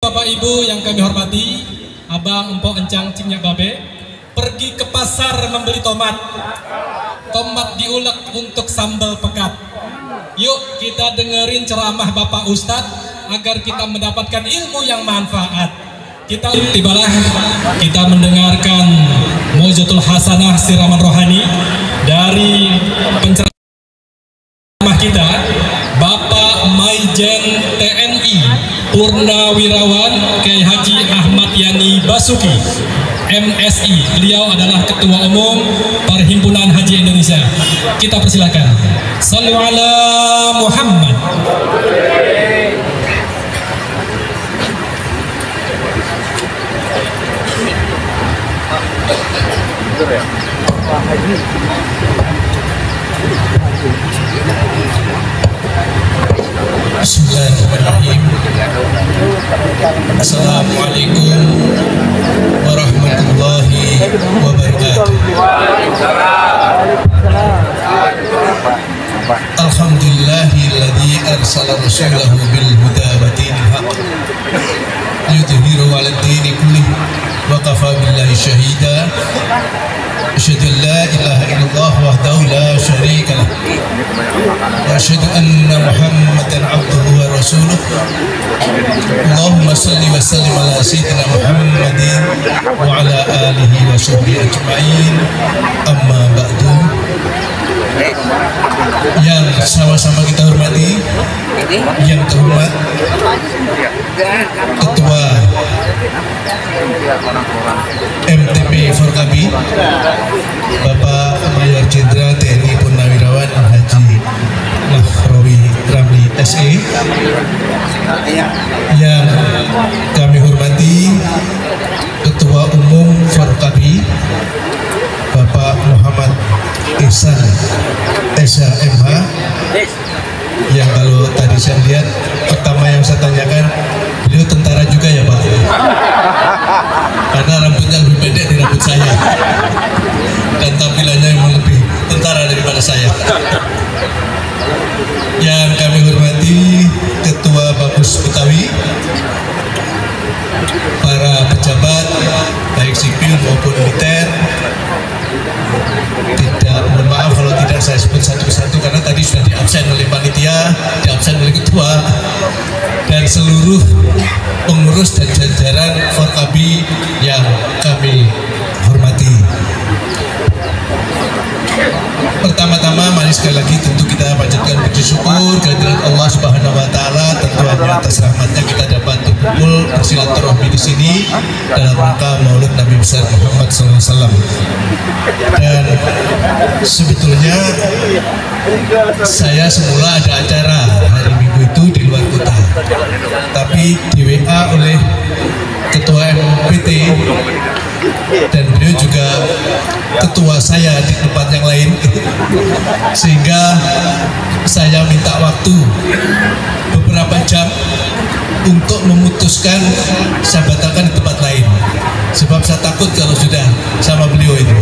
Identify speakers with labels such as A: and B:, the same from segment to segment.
A: Bapak Ibu yang kami hormati, Abang, Empok, Encang, Cingnya Babe, pergi ke pasar membeli tomat. Tomat diulek untuk sambal pekat. Yuk kita dengerin ceramah Bapak Ustadz agar kita mendapatkan ilmu yang manfaat. Tibalah kita mendengarkan Mau'izatul Hasanah siraman rohani dari penceramah kita, Bapak Maijen TNI Purnawirawan Kiai Haji Ahmad Yani Basuki MSI. Beliau adalah Ketua Umum Perhimpunan Haji Indonesia. Kita persilakan. Shallu ala Muhammad.
B: Bismillahirrahmanirrahim. Assalamualaikum warahmatullahi wabarakatuh. Alhamdulillahilladzi arsala rasulahu bil huda wa dinil haqq liyudhhirahu 'alad dini kullih wa kafa billahi shahida. Asyhadu an la ilaha illallah wahdahu la syarika lah wa asyhadu anna Muhammadan 'abduhu wa rasuluh. Allahumma shalli wa sallim ala sayyidina Muhammadin wa ala alihi wa sahbihi ajma'in. Amma ba'du. Yang sama-sama kita hormati, yang terhormat Ketua MTP Forkabi Bapak Mayor Jenderal TNI Purnawirawan Haji Nahrawi Ramli SE, yang kami hormati Ketua Umum Forkabi Bapak Muhammad Ihsan Esa MH, yang kalau tadi saya lihat pertama yang saya tanyakan, beliau tentara juga ya Pak? Karena rambutnya lebih pendek dari rambut saya dan tampilannya memang lebih tentara daripada saya. Yang kami hormati Ketua Bagus Betawi, para pejabat baik sipil maupun militer. Mohon maaf kalau tidak saya sebut satu-satu karena tadi sudah diabsen oleh panitia, diabsen oleh ketua, dan seluruh pengurus dan jajaran Forkabi yang kami hormati. Pertama-tama, mari sekali lagi tentu kita panjatkan puji syukur kehadirat Allah Subhanahu wa Ta'ala. Tentu hanya atas rahmatnya kita dapat berkumpul bersilaturahmi di sini dalam rangka Maulid Nabi besar Muhammad SAW. Dan sebetulnya saya semula ada acara hari Minggu itu di luar kota, tapi di WA oleh Ketua MPT dan beliau juga ketua saya di tempat yang lain, sehingga saya minta waktu beberapa jam untuk memutuskan saya batalkan di tempat lain, sebab saya takut kalau sudah sama beliau itu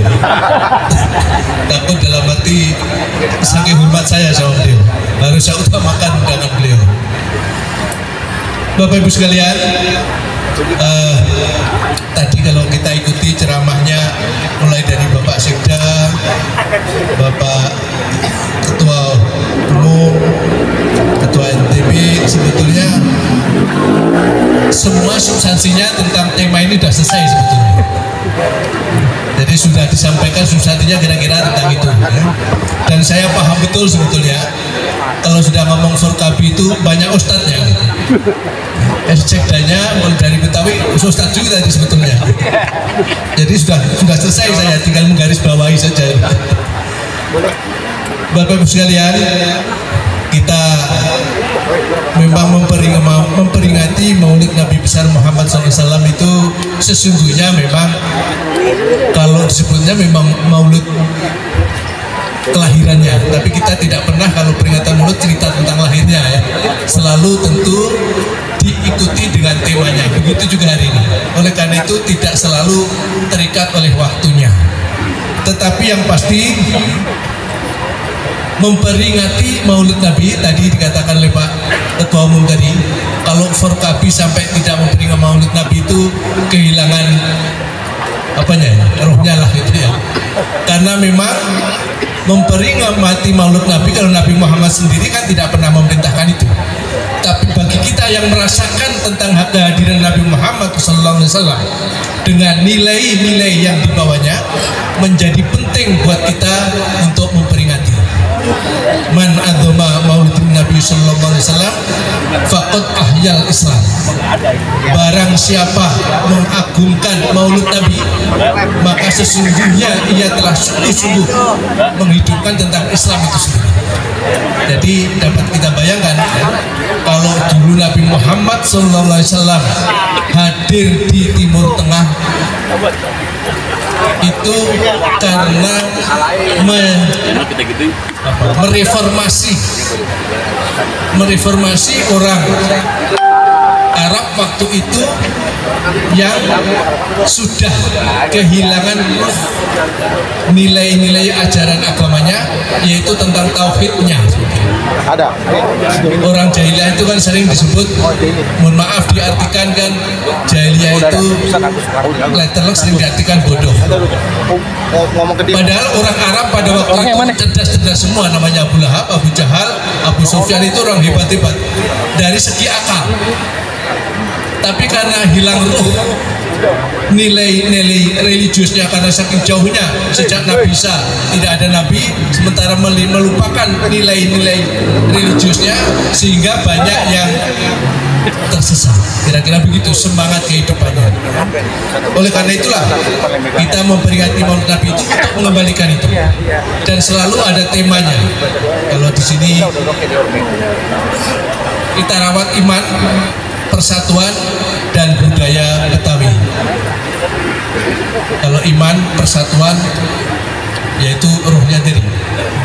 B: takut dalam hati saking hormat saya sama beliau harus saya utamakan undangan beliau. Bapak Ibu sekalian, tadi kalau kita ikuti ceramahnya mulai dari Bapak Sekda, Bapak Ketua Umum, Ketua NTB, sebetulnya semua substansinya tentang tema ini sudah selesai sebetulnya. Jadi sudah disampaikan substansinya kira-kira tentang itu ya. Dan saya paham betul sebetulnya kalau sudah ngomong Forkabi itu banyak ustadznya gitu. Sekdanya dari Betawi ustadz juga tadi sebetulnya. Jadi sudah selesai, saya tinggal menggarisbawahi saja. Bapak Ibu sekalian, kita memang memperingati Maulid Nabi besar Muhammad SAW itu sesungguhnya memang kalau disebutnya memang Maulid kelahirannya, tapi kita tidak pernah kalau peringatan Maulid cerita tentang lahirnya ya, selalu tentu diikuti dengan temanya. Begitu juga hari ini. Oleh karena itu tidak selalu terikat oleh waktunya, tetapi yang pasti memperingati Maulid Nabi. Tadi dikatakan oleh Pak Ketua Umum tadi, kalau Forkabi sampai tidak Maulid Nabi itu kehilangan apanya ya, rohnya lah gitu ya. Karena memang memperingati Maulid Nabi, kalau Nabi Muhammad sendiri kan tidak pernah memerintahkan itu. Tapi bagi kita yang merasakan tentang kehadiran Nabi Muhammad SAW dengan nilai-nilai yang dibawanya, menjadi penting buat kita untuk memperingati. Man adzama maulidin Nabi sallallahu alaihi wasallam faqad ahyal Islam. Barang siapa mengagungkan maulid Nabi, maka sesungguhnya ia telah sungguh-sungguh menghidupkan tentang Islam itu sendiri. Jadi dapat kita bayangkan ya, kalau dulu Nabi Muhammad sallallahu alaihi wasallam hadir di Timur Tengah itu karena mereformasi orang Arab waktu itu yang sudah kehilangan nilai-nilai ajaran agamanya, yaitu tentang tauhidnya. Orang jahiliyah itu kan sering disebut, mohon maaf diartikan kan, jahiliyah itu letterlock sering diartikan bodoh. Padahal orang Arab pada waktu itu cerdas-cerdas semua, namanya Abu Lahab, Abu Jahal, Abu Sufyan, itu orang hebat-hebat dari segi akal. Tapi karena hilang ruh, nilai-nilai religiusnya, karena saking jauhnya sejak Nabi Isa tidak ada Nabi, sementara melupakan nilai-nilai religiusnya, sehingga banyak yang tersesat. Kira-kira begitu semangat kehidupannya. Oleh karena itulah kita memperingati Maulid Nabi itu untuk mengembalikan itu, dan selalu ada temanya. Kalau di sini kita rawat iman, persatuan, dan budaya Betawi. Kalau iman, persatuan, yaitu ruhnya dari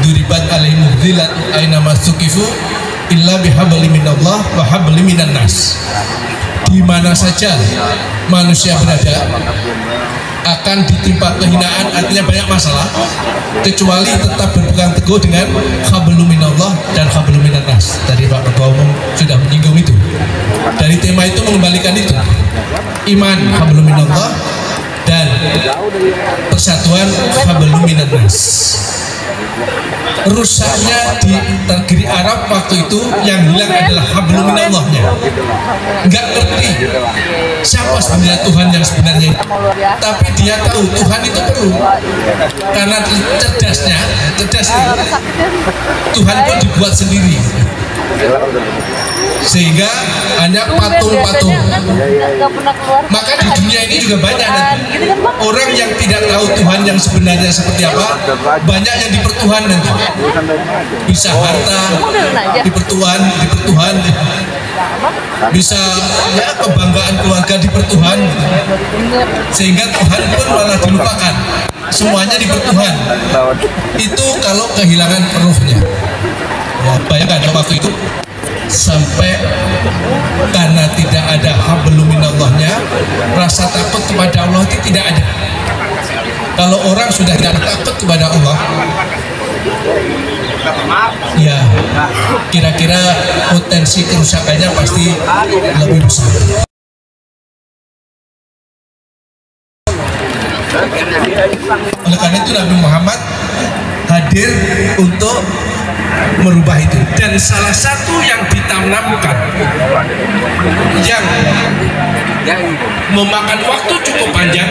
B: duribat alaihim dzillat aina masukifu illa bihabli minallah wa habli minan nas. Di mana saja manusia berada akan ditimpa kehinaan, artinya banyak masalah, kecuali tetap berpegang teguh dengan hablum minallah dan hablum minan nas. Tadi Pak Ketua Umum sudah menyinggung itu. Dari tema itu mengembalikan itu, iman hablum minallah dan persatuan hablum minan nas. Rusaknya di negeri Arab waktu itu yang hilang adalah hablum minallahnya. Nggak ngerti siapa sebenarnya Tuhan yang sebenarnya, tapi dia tahu Tuhan itu perlu, karena cerdasnya Tuhan pun dibuat sendiri, sehingga hanya patung-patung. Maka di dunia ini juga banyak nanti orang yang tidak tahu Tuhan yang sebenarnya seperti apa, banyak yang dipertuhan nanti, bisa harta dipertuhan, bisa ya kebanggaan keluarga dipertuhan, sehingga Tuhan pun malah dilupakan, semuanya dipertuhan. Itu kalau kehilangan ruhnya. Ya, bayangkan waktu itu sampai karena tidak ada hablum minallahnya, rasa takut kepada Allah itu tidak ada. Kalau orang sudah tidak takut kepada Allah, ya kira-kira potensi kerusakannya pasti lebih besar. Oleh karena itu Nabi Muhammad hadir untuk merubah itu, dan salah satu yang ditanamkan yang memakan waktu cukup panjang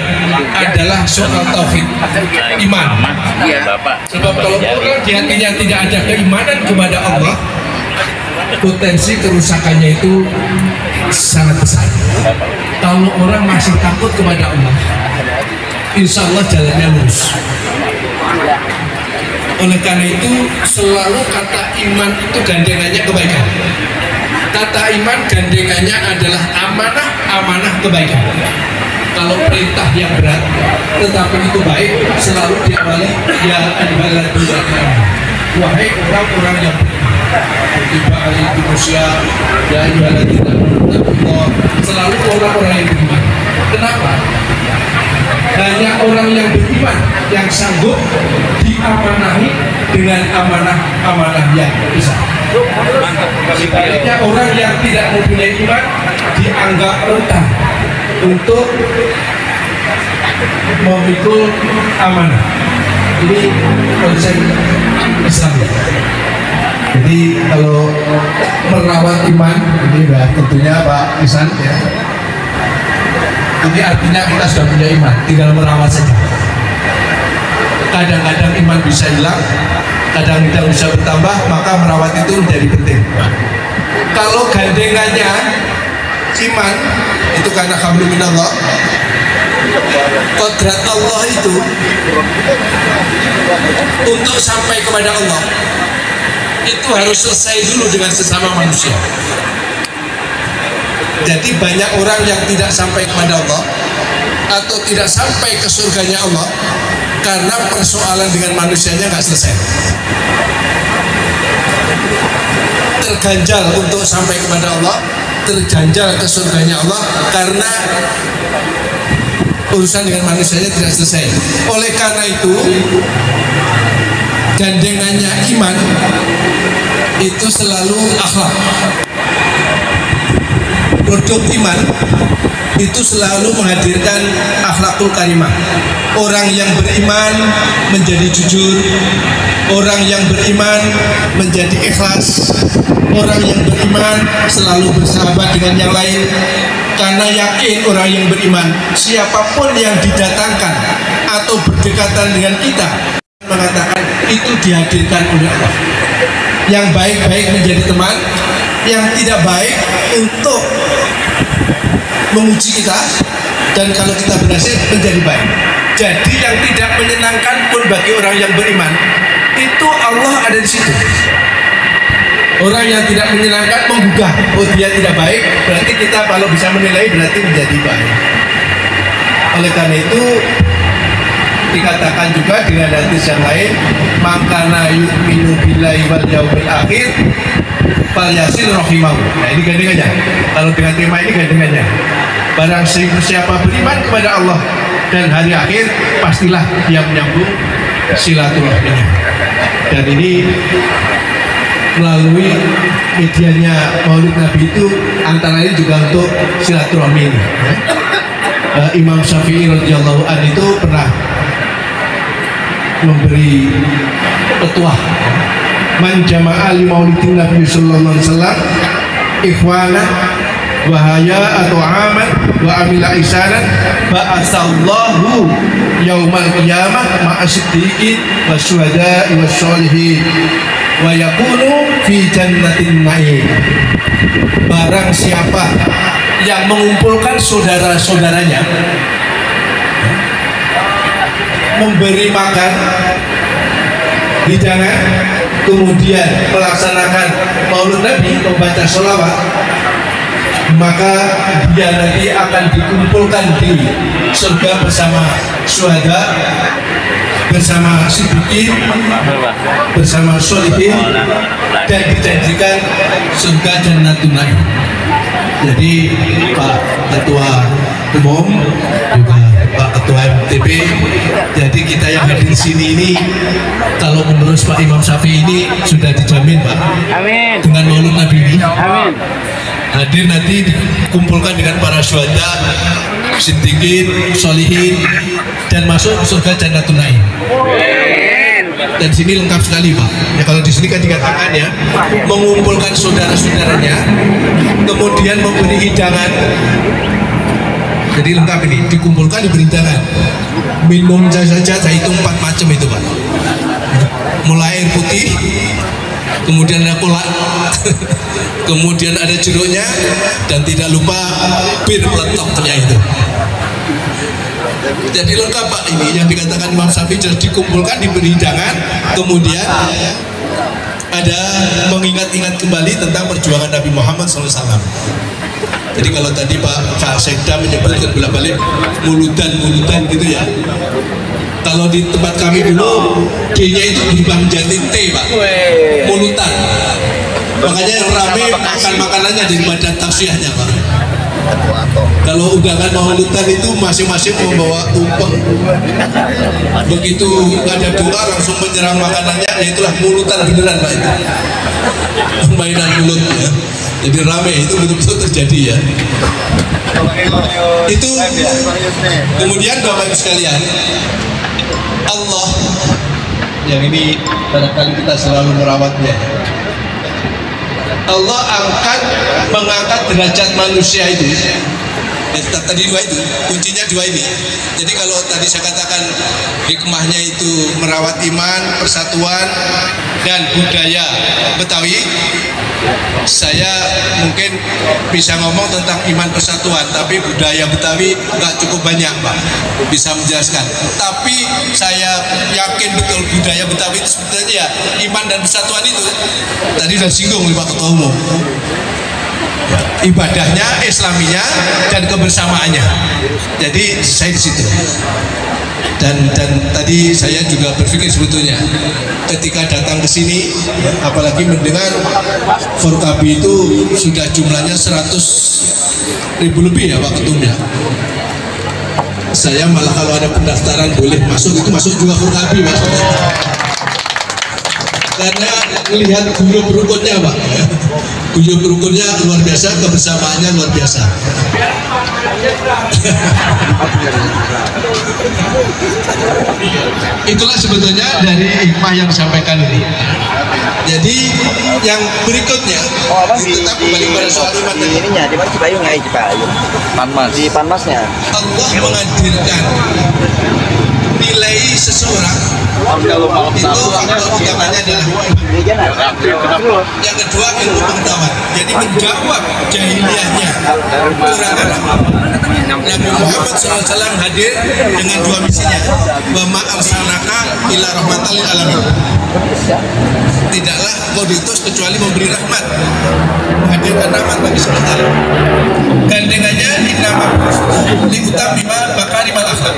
B: adalah soal tauhid, iman. Sebab kalau orang di hatinya tidak ada keimanan kepada Allah, potensi kerusakannya itu sangat besar. Kalau orang masih takut kepada Allah, insya Allah jalannya lurus. Oleh karena itu selalu kata iman itu gandengannya kebaikan. Kata iman gandengannya adalah amanah kebaikan. Kalau perintah yang berat tetapi itu baik, selalu diawali ya ayyuhalladzina amanu, wahai orang-orang yang tiba alaihi manusia, ya ayyuhalladzina amanu, selalu orang-orang yang beriman. Kenapa? Banyak orang yang beriman yang sanggup diamanahi dengan amanah-amanah yang besar. Sebaliknya orang yang tidak mempunyai iman dianggap rentan untuk memikul amanah. Ini konsep Islam. Jadi kalau merawat iman, ini tentunya Pak Isan ya. Ini artinya kita sudah punya iman, tinggal merawat saja. Kadang-kadang iman bisa hilang, kadang-kadang bisa bertambah, maka merawat itu menjadi penting. Kalau gandengannya iman, itu karena hablum minallah, kodrat Allah itu untuk sampai kepada Allah itu harus selesai dulu dengan sesama manusia. Jadi banyak orang yang tidak sampai kepada Allah atau tidak sampai ke surganya Allah karena persoalan dengan manusianya nggak selesai. Terganjal untuk sampai kepada Allah, terganjal ke surganya Allah karena urusan dengan manusianya tidak selesai. Oleh karena itu gandengannya iman itu selalu akhlak. Produk iman itu selalu menghadirkan akhlakul karimah. Orang yang beriman menjadi jujur, orang yang beriman menjadi ikhlas, orang yang beriman selalu bersahabat dengan yang lain. Karena yakin orang yang beriman, siapapun yang didatangkan atau berdekatan dengan kita, mengatakan itu dihadirkan oleh Allah. Yang baik-baik menjadi teman, yang tidak baik untuk menguji kita, dan kalau kita berhasil menjadi baik. Jadi yang tidak menyenangkan pun bagi orang yang beriman itu Allah ada di situ. Orang yang tidak menyenangkan menggugah, oh dia tidak baik, berarti kita kalau bisa menilai berarti menjadi baik. Oleh karena itu dikatakan juga dengan hadis yang lain, makana yu'minu billahi wal yaumil akhir falyasil rahimahu. Nah ini gandengannya. Kalau dengan tema ini gandengannya. Barang siapa beriman kepada Allah dan hari akhir, pastilah dia menyambung silaturahminya. Dan ini melalui medianya Maulid Nabi itu antara lain juga untuk silaturahmi ini. Imam Syafi'i radhiyallahu anhu itu pernah memberi petuah, man jama'a li maulidin Nabi sallallahu alaihi wasallam ikhwana wa haya atau aman wa amila isanan ba'asallahu yaumal qiyamah ma'asiddiqin wa syuhada'i wa sholihin wa yakunu fi jannatin na'im. Barang siapa yang mengumpulkan saudara-saudaranya, memberi makan, hidangan, kemudian melaksanakan Maulid Nabi, membaca sholawat, maka dia nanti akan dikumpulkan di surga bersama syuhada, bersama siddiqin, bersama sholihin, dan dijanjikan surga Jannatun Na'im. Jadi Pak Ketua Umum juga Pak Ketua MTP, jadi kita yang hadir di sini ini kalau menurut Pak Imam Syafi'i ini sudah dijamin Pak. Amin. Dengan Maulid Nabi ini. Amin. Hadir nanti dikumpulkan dengan para syuhada, siddiqin, sholihin, dan masuk surga Jannatun Na'im. Dan sini lengkap sekali Pak. Ya kalau di sini kan dikatakan ya, mengumpulkan saudara-saudaranya, kemudian memberi hidangan. Jadi lengkap ini, dikumpulkan diberi hidangan. Minum saja saya hitung 4 macam itu Pak. Mulai air putih, kemudian ada kolak, kemudian ada jeruknya, dan tidak lupa bir peletoknya itu. Jadi lengkap Pak ini yang dikatakan Imam Syafi'i, dikumpulkan diberi hidangan, kemudian ada mengingat-ingat kembali tentang perjuangan Nabi Muhammad SAW. Jadi kalau tadi Pak Sekda menyebutkan bolak-balik muludan gitu ya. Kalau di tempat kami dulu D-nya itu berubah menjadi T Pak, mulutan. Makanya yang rame makan makanannya daripada tafsirnya Pak. Kalau undangan maulutan itu masing-masing membawa tumpeng. Begitu ada doa langsung menyerang makanannya, ya itulah mulutan beneran Pak itu. Mainan mulut ya. Jadi rame, itu betul-betul terjadi ya. Itu kemudian Bapak Ibu sekalian, Allah yang ini barangkali kita selalu merawatnya. Allah mengangkat derajat manusia itu. Tadi dua itu, kuncinya dua ini. Jadi kalau tadi saya katakan hikmahnya itu merawat iman, persatuan, dan budaya Betawi, saya mungkin bisa ngomong tentang iman persatuan, tapi budaya Betawi nggak cukup banyak Pak bisa menjelaskan. Tapi saya yakin betul budaya Betawi itu sebenarnya ya, iman dan persatuan itu tadi sudah singgung oleh Pak Ketua Umum. Ibadahnya, Islaminya, dan kebersamaannya. Jadi saya di situ. Dan tadi saya juga berpikir sebetulnya ketika datang ke sini, apalagi mendengar Forkabi itu sudah jumlahnya 100.000 lebih ya Pak Ketumnya. Saya malah kalau ada pendaftaran boleh masuk, itu masuk juga Forkabi Mas. Karena melihat guyub rukunnya Pak, guyub rukunnya luar biasa, kebersamaannya luar biasa. Itulah sebetulnya dari hikmah yang disampaikan ini. Jadi yang berikutnya tetap kembali pada soal iman tadi.
C: Ininya di mana Cipayung ya, Cipayung. Panmas. Di Panmasnya.
B: Allah menghadirkan nilai seseorang itu faktor utamanya adalah yang kedua ilmu pengetahuan. Jadi menjawab jahiliyahnya orang Arab. Nabi Muhammad SAW hadir dengan dua misinya. Wa ma arsalnaka illa rahmatan lil alamin. Tidaklah kau diutus kecuali memberi rahmat, menghadirkan rahmat bagi semesta. Gandengannya innama liutamima makarimal akhlak.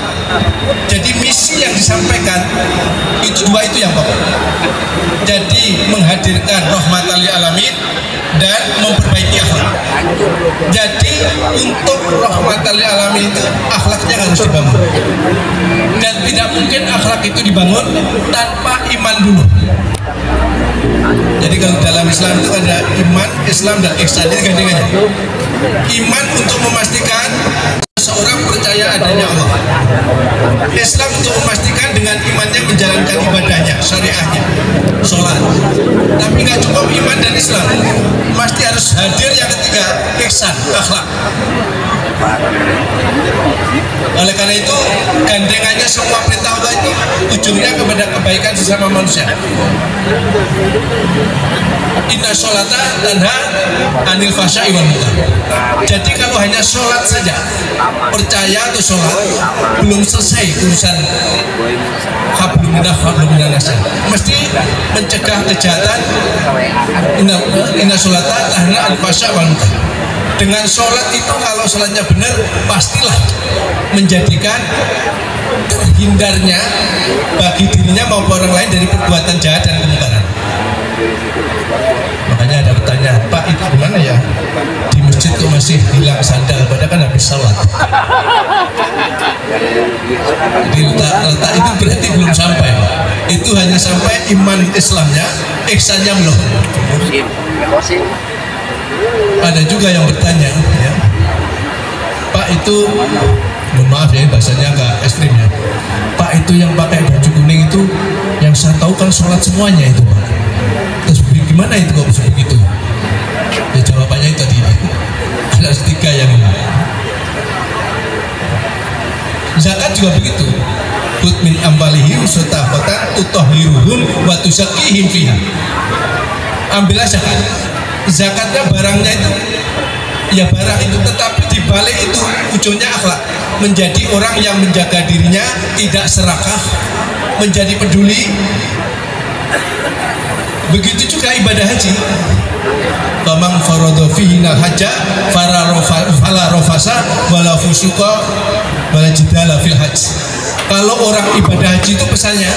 B: Jadi misi yang disampaikan itu dua itu yang pokok. Jadi menghadirkan rahmatan lil alamin dan memperbaiki akhlak. Jadi untuk rahmatan lil alamin itu akhlaknya harus dibangun. Dan tidak mungkin akhlak itu dibangun tanpa iman dulu. Jadi kalau dalam Islam itu ada iman, Islam, dan ihsan, ini gandengannya. Iman untuk memastikan seseorang percaya adanya Allah. Islam untuk memastikan dengan imannya menjalankan ibadahnya, syariahnya, sholat. Tapi nggak cukup iman dan Islam, pasti harus hadir yang ketiga, ihsan, akhlak. Oleh karena itu gandengannya semua perintah Allah itu ujungnya kepada kebaikan sesama manusia. Inna sholata tanha anil fahsya'i wal munkar. Jadi kalau hanya sholat saja, percaya atau sholat, belum selesai urusan hablum minas, mesti mencegah kejahatan. Inna sholata tanha anil fahsya'i wal munkar. Dengan sholat itu kalau sholatnya benar, pastilah menjadikan terhindarnya bagi dirinya maupun orang lain dari perbuatan jahat dan kemungkaran. Makanya ada pertanyaan, Pak itu gimana ya? Di masjid kok masih hilang sandal, padahal kan habis sholat. Jadi letak itu berarti belum sampai, Pak. Itu hanya sampai iman Islamnya, ihsannya belum. Ada juga yang bertanya, ya, Pak itu, mohon maaf ya bahasanya agak ekstrim ya, Pak itu yang pakai baju kuning itu, yang saya tahu kan sholat semuanya itu Pak. Terus gimana itu kok bisa begitu? Ya jawabannya itu tadi, ada tiga yang ini. Zakat juga begitu. Khudh min amwalihim shadaqatan tutahhiruhum wa tuzakkihim fiha. Ambillah zakat. Zakatnya barangnya itu, ya barang itu, tetapi di balik itu ujungnya akhlak, menjadi orang yang menjaga dirinya, tidak serakah, menjadi peduli. Begitu juga ibadah haji. Bamang faradha fihi hajja fala rafasa wala fusuqa wala jidala fil hajj. Kalau orang ibadah haji itu pesannya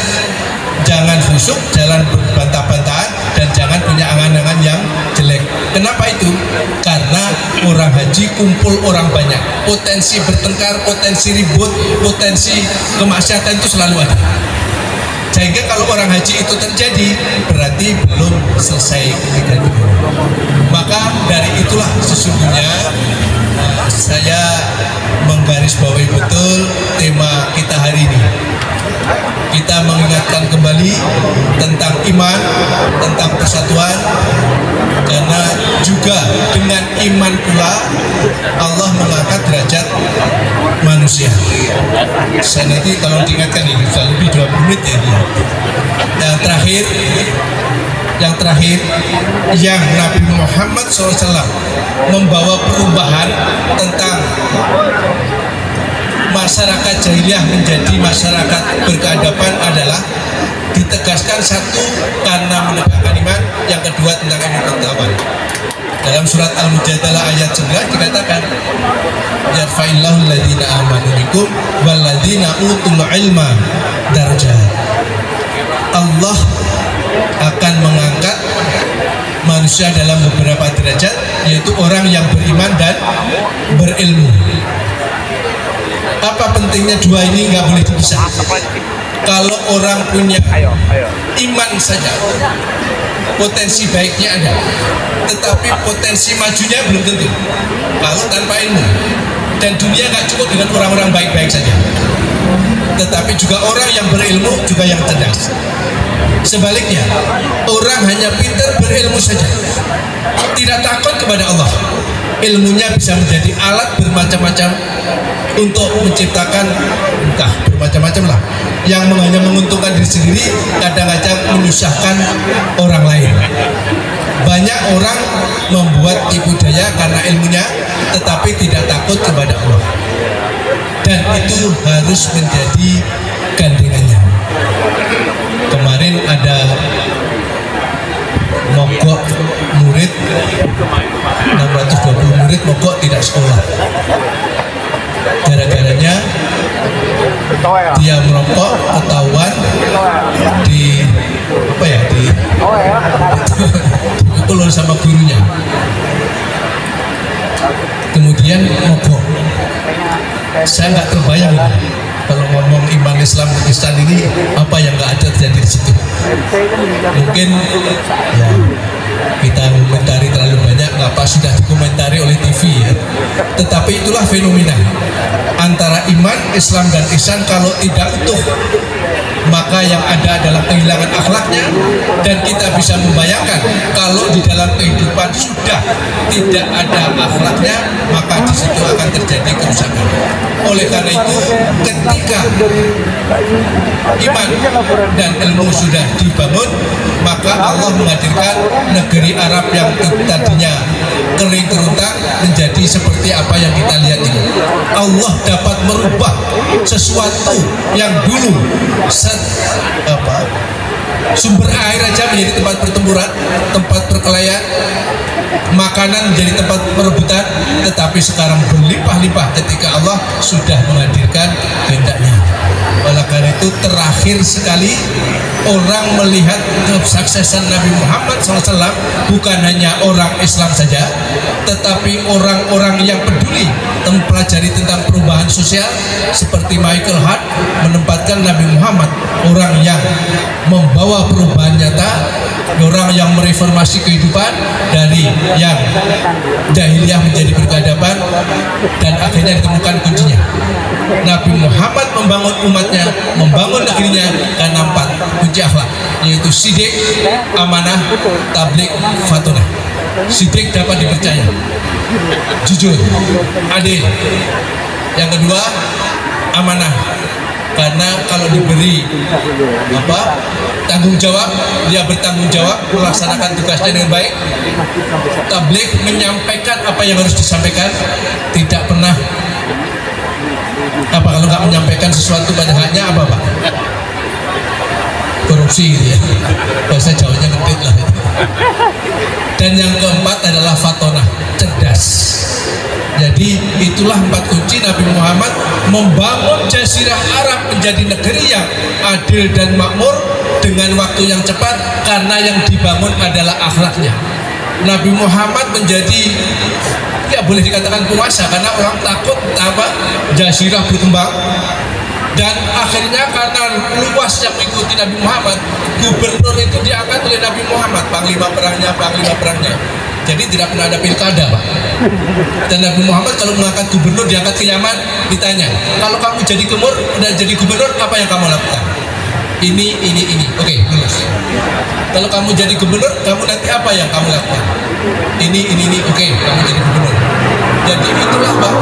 B: jangan fusuk, jangan berbantah-bantahan, dan jangan punya angan-angan yang jelek. Kenapa itu? Karena orang haji kumpul orang banyak, potensi bertengkar, potensi ribut, potensi kemaksiatan itu selalu ada. Sehingga kalau orang haji itu terjadi, berarti belum selesai ketika itu. Maka dari itulah sesungguhnya saya menggarisbawahi betul tema kita hari ini. Kita mengingatkan kembali tentang iman, tentang persatuan, karena juga dengan iman pula Allah mengangkat derajat manusia. Saya nanti tolong diingatkan ini, sudah lebih 20 menit ya. Yang terakhir yang Nabi Muhammad SAW membawa perubahan tentang masyarakat jahiliyah menjadi masyarakat berkeadaban adalah ditegaskan satu karena menegakkan iman, yang kedua tentang ilmu pengetahuan. Dalam surat Al-Mujadalah ayat 11 dikatakan yarfa'illahu alladhina amanu minkum walladhina utul ilma darajat. Allah akan mengangkat manusia dalam beberapa derajat, yaitu orang yang beriman dan berilmu. Apa pentingnya dua ini? Nggak boleh dipisah. Kalau orang punya iman saja, potensi baiknya ada, tetapi potensi majunya belum tentu kalau tanpa ilmu. Dan dunia nggak cukup dengan orang-orang baik-baik saja, tetapi juga orang yang berilmu juga yang cerdas. Sebaliknya, orang hanya pintar berilmu saja, tidak takut kepada Allah, ilmunya bisa menjadi alat bermacam-macam untuk menciptakan entah bermacam-macam lah, yang hanya menguntungkan diri sendiri, kadang-kadang menyusahkan orang lain. Banyak orang membuat tipu daya karena ilmunya, tetapi tidak takut kepada Allah, dan itu harus menjadi gandengannya. Kemarin ada mogok murid, 620 murid mogok tidak sekolah. Gara-garanya dia merokok ketahuan di apa ya, dipukul sama gurunya, kemudian mogok. Saya nggak terbayang kalau ngomong iman Islam Pakistan ini apa yang nggak ada terjadi di situ. Mungkin ya kita komentari terlalu banyak, nggak pas sudah dikomentari oleh TV ya. Tetapi itulah fenomena antara iman, Islam dan ihsan. Kalau tidak utuh, maka yang ada adalah kehilangan akhlaknya, dan kita bisa membayangkan kalau di dalam kehidupan sudah tidak ada akhlaknya, maka di situ akan terjadi kerusakan. Oleh karena itu, ketika iman dan ilmu sudah dibangun, maka Allah menghadirkan negeri Arab yang tadinya kering keruntang menjadi seperti apa yang kita lihat ini. Allah dapat merubah sesuatu yang dulu sumber air aja menjadi tempat pertempuran, tempat perkelahian, makanan menjadi tempat perebutan, tetapi sekarang berlimpah-limpah ketika Allah sudah menghadirkan kehendaknya. Oleh karena itu, terakhir sekali orang melihat kesuksesan Nabi Muhammad SAW bukan hanya orang Islam saja, tetapi orang-orang yang peduli mempelajari tentang perubahan sosial seperti Michael Hart menempatkan Nabi Muhammad orang yang membawa perubahan nyata, orang yang mereformasi kehidupan dari yang jahiliyah menjadi berkeadaban, dan akhirnya ditemukan kuncinya. Nabi Muhammad membangun umatnya, membangun negerinya karena 4 kunci akhlak, yaitu sidik, amanah, tabligh, fatonah. Sidik dapat dipercaya, jujur, adil. Yang kedua, amanah, karena kalau diberi tanggung jawab, dia bertanggung jawab melaksanakan tugasnya dengan baik. Tabligh, menyampaikan apa yang harus disampaikan, tidak pernah kalau nggak menyampaikan sesuatu pada haknya Pak? Korupsi gitu ya, bahasa Jawanya ngetit lah. Dan yang keempat adalah fatonah, cerdas. Jadi itulah 4 kunci Nabi Muhammad membangun Jazirah Arab menjadi negeri yang adil dan makmur dengan waktu yang cepat, karena yang dibangun adalah akhlaknya. Nabi Muhammad menjadi boleh dikatakan penguasa karena orang takut apa jazirah berkembang. Dan akhirnya karena luasnya mengikuti Nabi Muhammad, gubernur itu diangkat oleh Nabi Muhammad, panglima perangnya. Jadi tidak pernah ada pilkada, Pak. Dan Nabi Muhammad kalau mengangkat gubernur diangkat ke Yaman, ditanya, kalau kamu jadi gubernur, apa yang kamu lakukan? Ini. Oke, lulus. Kalau kamu jadi gubernur, kamu nanti apa yang kamu lakukan? Ini. Oke, kamu jadi gubernur. Jadi itulah, Pak.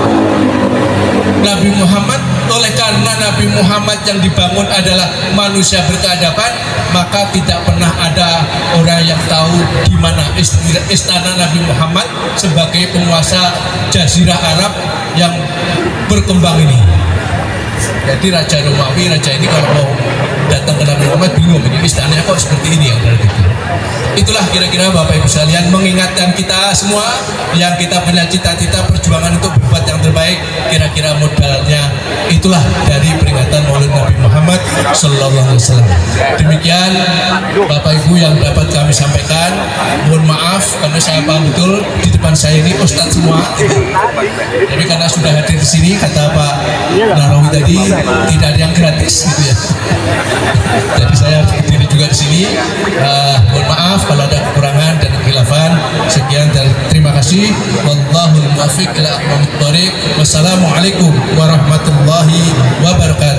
B: Nabi Muhammad, oleh karena Nabi Muhammad yang dibangun adalah manusia berkeadaban, maka tidak pernah ada orang yang tahu di mana istana Nabi Muhammad sebagai penguasa Jazirah Arab yang berkembang ini. Jadi Raja Romawi, raja ini kalau mau datang ke Nabi Muhammad bingung, ini istananya kok seperti ini ya. Itulah kira-kira Bapak Ibu sekalian, mengingatkan kita semua yang kita punya cita-cita perjuangan untuk berbuat yang terbaik, kira-kira modalnya itulah dari peringatan Maulid Nabi Muhammad Sallallahu Alaihi Wasallam. Demikian Bapak Ibu yang dapat kami sampaikan. Mohon maaf karena saya paham betul di depan saya ini Ustadz semua. Jadi karena sudah hadir di sini, kata Pak Narawi tadi, tidak ada yang gratis gitu ya. Jadi saya berdiri juga di sini. Mohon maaf kalau ada kekurangan dan kekhilafan. Sekian dan terima kasih. Wallahul muwaffiq ila aqwamit thoriq. Wassalamualaikum warahmatullahi wabarakatuh.